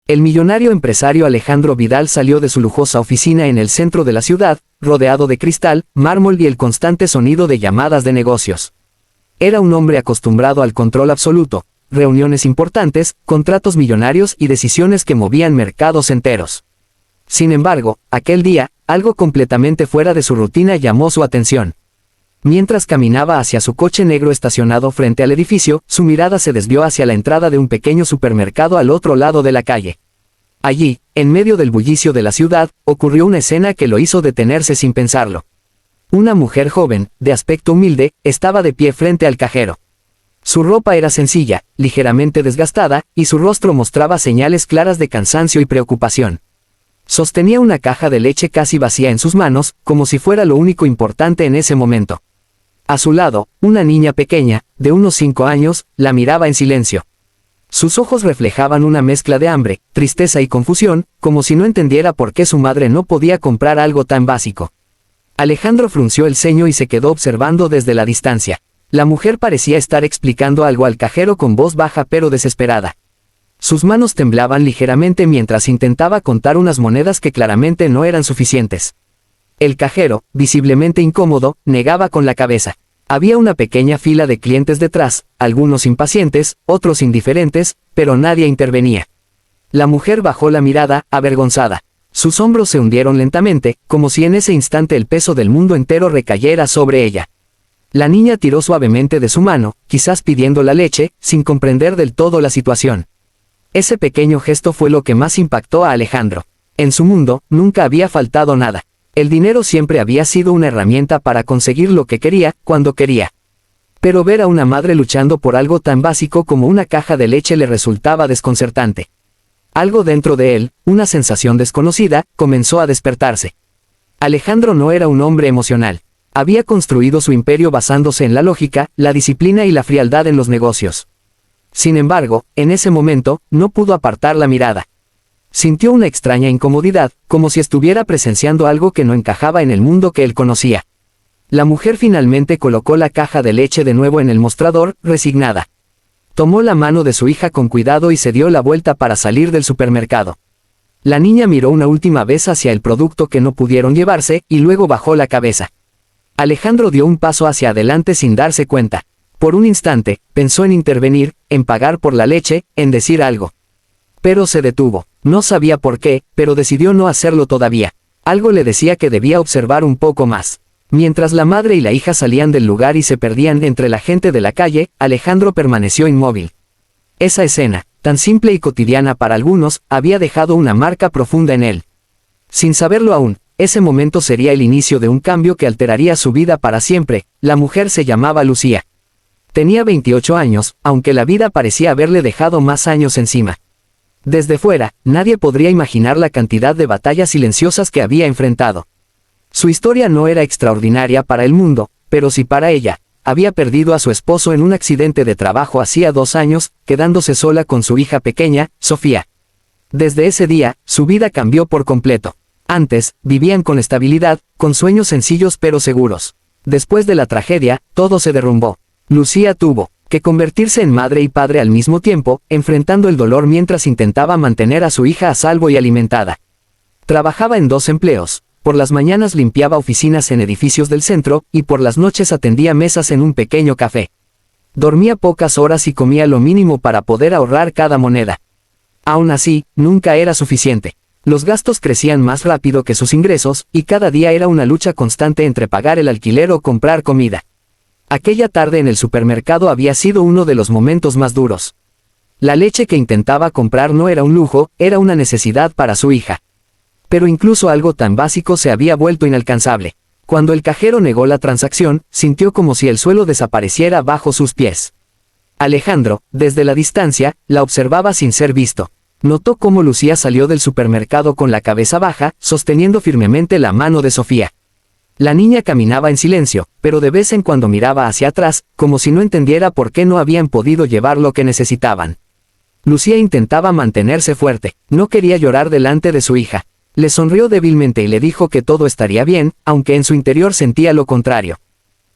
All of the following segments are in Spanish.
El millonario empresario Alejandro Vidal salió de su lujosa oficina en el centro de la ciudad, rodeado de cristal, mármol y el constante sonido de llamadas de negocios. Era un hombre acostumbrado al control absoluto, reuniones importantes, contratos millonarios y decisiones que movían mercados enteros. Sin embargo, aquel día, algo completamente fuera de su rutina llamó su atención. Mientras caminaba hacia su coche negro estacionado frente al edificio, su mirada se desvió hacia la entrada de un pequeño supermercado al otro lado de la calle. Allí, en medio del bullicio de la ciudad, ocurrió una escena que lo hizo detenerse sin pensarlo. Una mujer joven, de aspecto humilde, estaba de pie frente al cajero. Su ropa era sencilla, ligeramente desgastada, y su rostro mostraba señales claras de cansancio y preocupación. Sostenía una caja de leche casi vacía en sus manos, como si fuera lo único importante en ese momento. A su lado, una niña pequeña, de unos 5 años, la miraba en silencio. Sus ojos reflejaban una mezcla de hambre, tristeza y confusión, como si no entendiera por qué su madre no podía comprar algo tan básico. Alejandro frunció el ceño y se quedó observando desde la distancia. La mujer parecía estar explicando algo al cajero con voz baja pero desesperada. Sus manos temblaban ligeramente mientras intentaba contar unas monedas que claramente no eran suficientes. El cajero, visiblemente incómodo, negaba con la cabeza. Había una pequeña fila de clientes detrás, algunos impacientes, otros indiferentes, pero nadie intervenía. La mujer bajó la mirada, avergonzada. Sus hombros se hundieron lentamente, como si en ese instante el peso del mundo entero recayera sobre ella. La niña tiró suavemente de su mano, quizás pidiendo la leche, sin comprender del todo la situación. Ese pequeño gesto fue lo que más impactó a Alejandro. En su mundo, nunca había faltado nada. El dinero siempre había sido una herramienta para conseguir lo que quería, cuando quería. Pero ver a una madre luchando por algo tan básico como una caja de leche le resultaba desconcertante. Algo dentro de él, una sensación desconocida, comenzó a despertarse. Alejandro no era un hombre emocional. Había construido su imperio basándose en la lógica, la disciplina y la frialdad en los negocios. Sin embargo, en ese momento, no pudo apartar la mirada. Sintió una extraña incomodidad, como si estuviera presenciando algo que no encajaba en el mundo que él conocía. La mujer finalmente colocó la caja de leche de nuevo en el mostrador, resignada. Tomó la mano de su hija con cuidado y se dio la vuelta para salir del supermercado. La niña miró una última vez hacia el producto que no pudieron llevarse, y luego bajó la cabeza. Alejandro dio un paso hacia adelante sin darse cuenta. Por un instante, pensó en intervenir, en pagar por la leche, en decir algo. Pero se detuvo. No sabía por qué, pero decidió no hacerlo todavía. Algo le decía que debía observar un poco más. Mientras la madre y la hija salían del lugar y se perdían entre la gente de la calle, Alejandro permaneció inmóvil. Esa escena, tan simple y cotidiana para algunos, había dejado una marca profunda en él. Sin saberlo aún, ese momento sería el inicio de un cambio que alteraría su vida para siempre. La mujer se llamaba Lucía. Tenía 28 años, aunque la vida parecía haberle dejado más años encima. Desde fuera, nadie podría imaginar la cantidad de batallas silenciosas que había enfrentado. Su historia no era extraordinaria para el mundo, pero sí para ella. Había perdido a su esposo en un accidente de trabajo hacía 2 años, quedándose sola con su hija pequeña, Sofía. Desde ese día, su vida cambió por completo. Antes, vivían con estabilidad, con sueños sencillos pero seguros. Después de la tragedia, todo se derrumbó. Lucía tuvo que convertirse en madre y padre al mismo tiempo, enfrentando el dolor mientras intentaba mantener a su hija a salvo y alimentada. Trabajaba en 2 empleos. Por las mañanas limpiaba oficinas en edificios del centro, y por las noches atendía mesas en un pequeño café. Dormía pocas horas y comía lo mínimo para poder ahorrar cada moneda. Aún así, nunca era suficiente. Los gastos crecían más rápido que sus ingresos, y cada día era una lucha constante entre pagar el alquiler o comprar comida. Aquella tarde en el supermercado había sido uno de los momentos más duros. La leche que intentaba comprar no era un lujo, era una necesidad para su hija. Pero incluso algo tan básico se había vuelto inalcanzable. Cuando el cajero negó la transacción, sintió como si el suelo desapareciera bajo sus pies. Alejandro, desde la distancia, la observaba sin ser visto. Notó cómo Lucía salió del supermercado con la cabeza baja, sosteniendo firmemente la mano de Sofía. La niña caminaba en silencio, pero de vez en cuando miraba hacia atrás, como si no entendiera por qué no habían podido llevar lo que necesitaban. Lucía intentaba mantenerse fuerte, no quería llorar delante de su hija. Le sonrió débilmente y le dijo que todo estaría bien, aunque en su interior sentía lo contrario.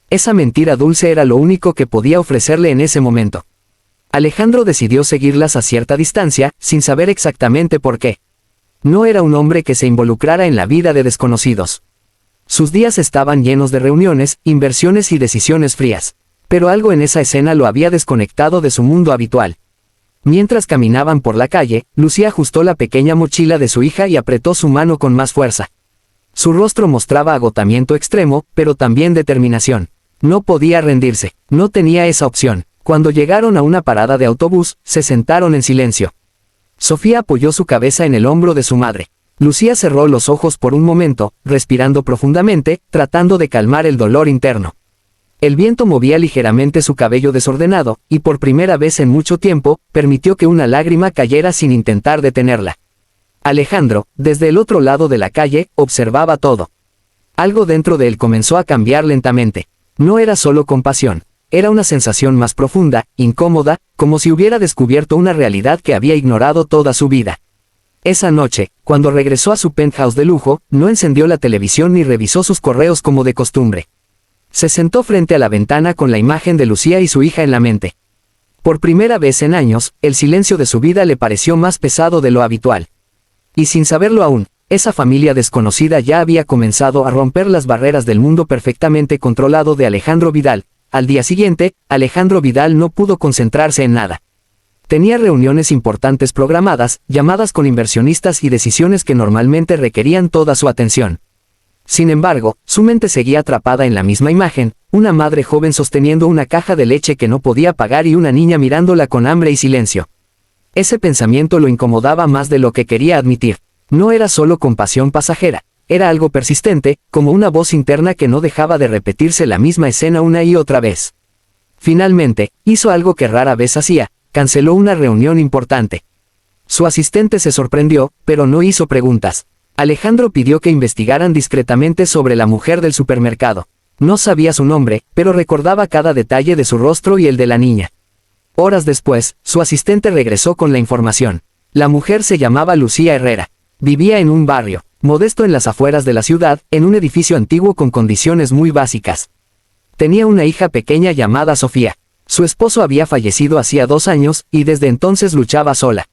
Esa mentira dulce era lo único que podía ofrecerle en ese momento. Alejandro decidió seguirlas a cierta distancia, sin saber exactamente por qué. No era un hombre que se involucrara en la vida de desconocidos. Sus días estaban llenos de reuniones, inversiones y decisiones frías. Pero algo en esa escena lo había desconectado de su mundo habitual. Mientras caminaban por la calle, Lucía ajustó la pequeña mochila de su hija y apretó su mano con más fuerza. Su rostro mostraba agotamiento extremo, pero también determinación. No podía rendirse, no tenía esa opción. Cuando llegaron a una parada de autobús, se sentaron en silencio. Sofía apoyó su cabeza en el hombro de su madre. Lucía cerró los ojos por un momento, respirando profundamente, tratando de calmar el dolor interno. El viento movía ligeramente su cabello desordenado, y por primera vez en mucho tiempo, permitió que una lágrima cayera sin intentar detenerla. Alejandro, desde el otro lado de la calle, observaba todo. Algo dentro de él comenzó a cambiar lentamente. No era solo compasión. Era una sensación más profunda, incómoda, como si hubiera descubierto una realidad que había ignorado toda su vida. Esa noche, cuando regresó a su penthouse de lujo, no encendió la televisión ni revisó sus correos como de costumbre. Se sentó frente a la ventana con la imagen de Lucía y su hija en la mente. Por primera vez en años, el silencio de su vida le pareció más pesado de lo habitual. Y sin saberlo aún, esa familia desconocida ya había comenzado a romper las barreras del mundo perfectamente controlado de Alejandro Vidal. Al día siguiente, Alejandro Vidal no pudo concentrarse en nada. Tenía reuniones importantes programadas, llamadas con inversionistas y decisiones que normalmente requerían toda su atención. Sin embargo, su mente seguía atrapada en la misma imagen, una madre joven sosteniendo una caja de leche que no podía pagar y una niña mirándola con hambre y silencio. Ese pensamiento lo incomodaba más de lo que quería admitir. No era solo compasión pasajera, era algo persistente, como una voz interna que no dejaba de repetirse la misma escena una y otra vez. Finalmente, hizo algo que rara vez hacía, canceló una reunión importante. Su asistente se sorprendió, pero no hizo preguntas. Alejandro pidió que investigaran discretamente sobre la mujer del supermercado. No sabía su nombre, pero recordaba cada detalle de su rostro y el de la niña. Horas después, su asistente regresó con la información. La mujer se llamaba Lucía Herrera. Vivía en un barrio modesto en las afueras de la ciudad, en un edificio antiguo con condiciones muy básicas. Tenía una hija pequeña llamada Sofía. Su esposo había fallecido hacía 2 años, y desde entonces luchaba sola.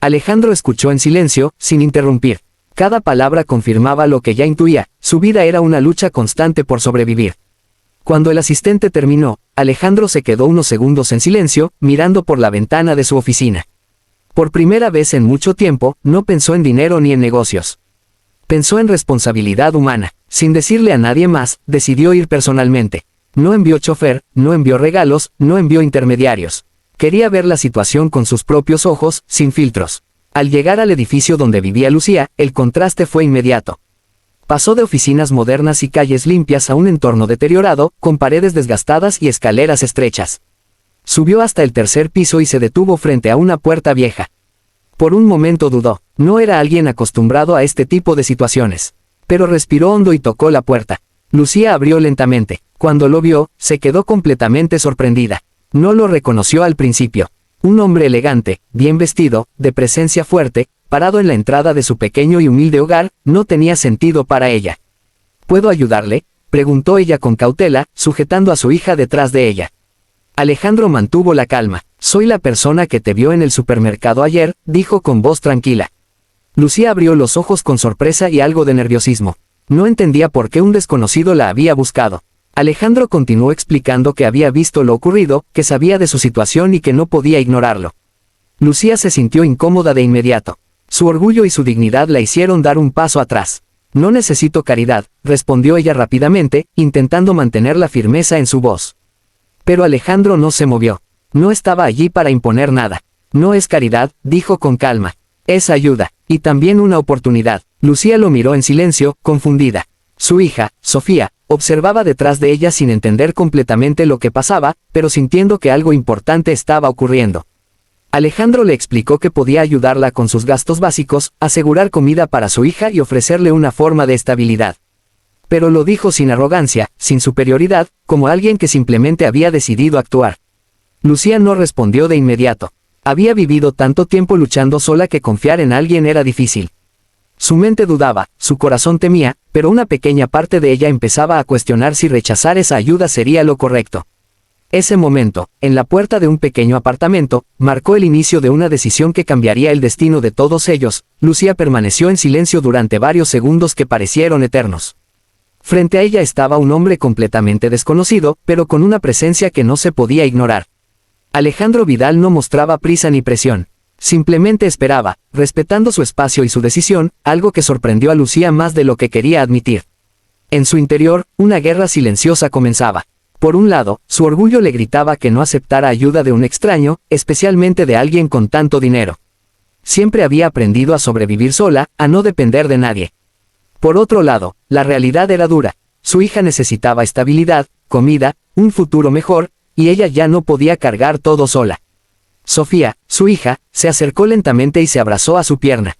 Alejandro escuchó en silencio, sin interrumpir. Cada palabra confirmaba lo que ya intuía, su vida era una lucha constante por sobrevivir. Cuando el asistente terminó, Alejandro se quedó unos segundos en silencio, mirando por la ventana de su oficina. Por primera vez en mucho tiempo, no pensó en dinero ni en negocios. Pensó en responsabilidad humana. Sin decirle a nadie más, decidió ir personalmente. No envió chofer, no envió regalos, no envió intermediarios. Quería ver la situación con sus propios ojos, sin filtros. Al llegar al edificio donde vivía Lucía, el contraste fue inmediato. Pasó de oficinas modernas y calles limpias a un entorno deteriorado, con paredes desgastadas y escaleras estrechas. Subió hasta el 3er piso y se detuvo frente a una puerta vieja. Por un momento dudó, no era alguien acostumbrado a este tipo de situaciones. Pero respiró hondo y tocó la puerta. Lucía abrió lentamente. Cuando lo vio, se quedó completamente sorprendida. No lo reconoció al principio. Un hombre elegante, bien vestido, de presencia fuerte, parado en la entrada de su pequeño y humilde hogar, no tenía sentido para ella. ¿Puedo ayudarle?, preguntó ella con cautela, sujetando a su hija detrás de ella. Alejandro mantuvo la calma. Soy la persona que te vio en el supermercado ayer, dijo con voz tranquila. Lucía abrió los ojos con sorpresa y algo de nerviosismo. No entendía por qué un desconocido la había buscado. Alejandro continuó explicando que había visto lo ocurrido, que sabía de su situación y que no podía ignorarlo. Lucía se sintió incómoda de inmediato. Su orgullo y su dignidad la hicieron dar un paso atrás. No necesito caridad, respondió ella rápidamente, intentando mantener la firmeza en su voz. Pero Alejandro no se movió. No estaba allí para imponer nada. No es caridad, dijo con calma. Es ayuda, y también una oportunidad. Lucía lo miró en silencio, confundida. Su hija, Sofía, observaba detrás de ella sin entender completamente lo que pasaba, pero sintiendo que algo importante estaba ocurriendo. Alejandro le explicó que podía ayudarla con sus gastos básicos, asegurar comida para su hija y ofrecerle una forma de estabilidad. Pero lo dijo sin arrogancia, sin superioridad, como alguien que simplemente había decidido actuar. Lucía no respondió de inmediato. Había vivido tanto tiempo luchando sola que confiar en alguien era difícil. Su mente dudaba, su corazón temía, pero una pequeña parte de ella empezaba a cuestionar si rechazar esa ayuda sería lo correcto. Ese momento, en la puerta de un pequeño apartamento, marcó el inicio de una decisión que cambiaría el destino de todos ellos. Lucía permaneció en silencio durante varios segundos que parecieron eternos. Frente a ella estaba un hombre completamente desconocido, pero con una presencia que no se podía ignorar. Alejandro Vidal no mostraba prisa ni presión. Simplemente esperaba, respetando su espacio y su decisión, algo que sorprendió a Lucía más de lo que quería admitir. En su interior, una guerra silenciosa comenzaba. Por un lado, su orgullo le gritaba que no aceptara ayuda de un extraño, especialmente de alguien con tanto dinero. Siempre había aprendido a sobrevivir sola, a no depender de nadie. Por otro lado, la realidad era dura. Su hija necesitaba estabilidad, comida, un futuro mejor, y ella ya no podía cargar todo sola. Sofía, su hija, se acercó lentamente y se abrazó a su pierna.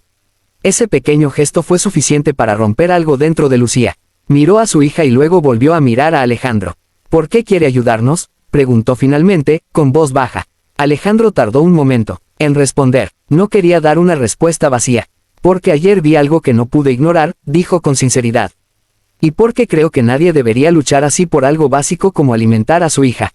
Ese pequeño gesto fue suficiente para romper algo dentro de Lucía. Miró a su hija y luego volvió a mirar a Alejandro. ¿Por qué quiere ayudarnos?, preguntó finalmente, con voz baja. Alejandro tardó un momento en responder. No quería dar una respuesta vacía. Porque ayer vi algo que no pude ignorar, dijo con sinceridad. Y porque creo que nadie debería luchar así por algo básico como alimentar a su hija.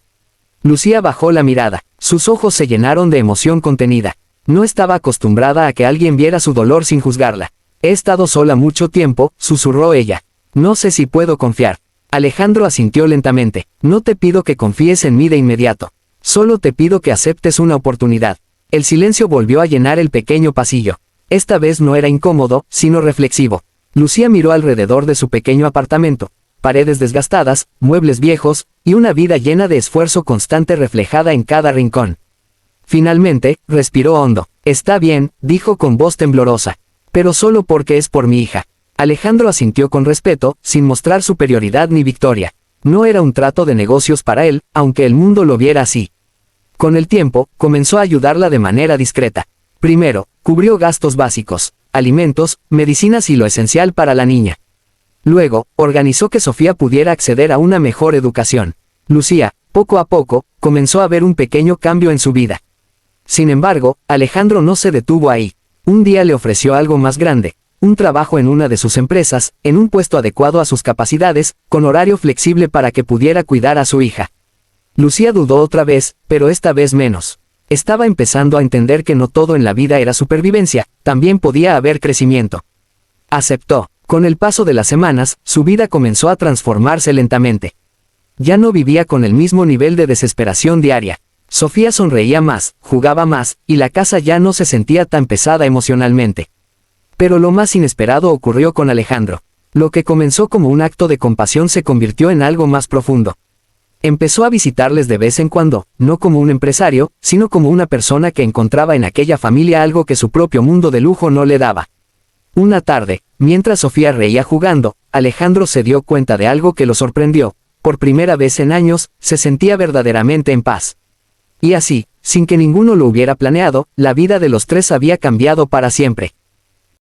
Lucía bajó la mirada. Sus ojos se llenaron de emoción contenida. No estaba acostumbrada a que alguien viera su dolor sin juzgarla. He estado sola mucho tiempo, susurró ella. No sé si puedo confiar. Alejandro asintió lentamente. No te pido que confíes en mí de inmediato. Solo te pido que aceptes una oportunidad. El silencio volvió a llenar el pequeño pasillo. Esta vez no era incómodo, sino reflexivo. Lucía miró alrededor de su pequeño apartamento. Paredes desgastadas, muebles viejos, y una vida llena de esfuerzo constante reflejada en cada rincón. Finalmente, respiró hondo. Está bien, dijo con voz temblorosa. Pero solo porque es por mi hija. Alejandro asintió con respeto, sin mostrar superioridad ni victoria. No era un trato de negocios para él, aunque el mundo lo viera así. Con el tiempo, comenzó a ayudarla de manera discreta. Primero, cubrió gastos básicos, alimentos, medicinas y lo esencial para la niña. Luego, organizó que Sofía pudiera acceder a una mejor educación. Lucía, poco a poco, comenzó a ver un pequeño cambio en su vida. Sin embargo, Alejandro no se detuvo ahí. Un día le ofreció algo más grande. Un trabajo en una de sus empresas, en un puesto adecuado a sus capacidades, con horario flexible para que pudiera cuidar a su hija. Lucía dudó otra vez, pero esta vez menos. Estaba empezando a entender que no todo en la vida era supervivencia, también podía haber crecimiento. Aceptó. Con el paso de las semanas, su vida comenzó a transformarse lentamente. Ya no vivía con el mismo nivel de desesperación diaria. Sofía sonreía más, jugaba más, y la casa ya no se sentía tan pesada emocionalmente. Pero lo más inesperado ocurrió con Alejandro. Lo que comenzó como un acto de compasión se convirtió en algo más profundo. Empezó a visitarles de vez en cuando, no como un empresario, sino como una persona que encontraba en aquella familia algo que su propio mundo de lujo no le daba. Una tarde, mientras Sofía reía jugando, Alejandro se dio cuenta de algo que lo sorprendió. Por primera vez en años, se sentía verdaderamente en paz. Y así, sin que ninguno lo hubiera planeado, la vida de los tres había cambiado para siempre.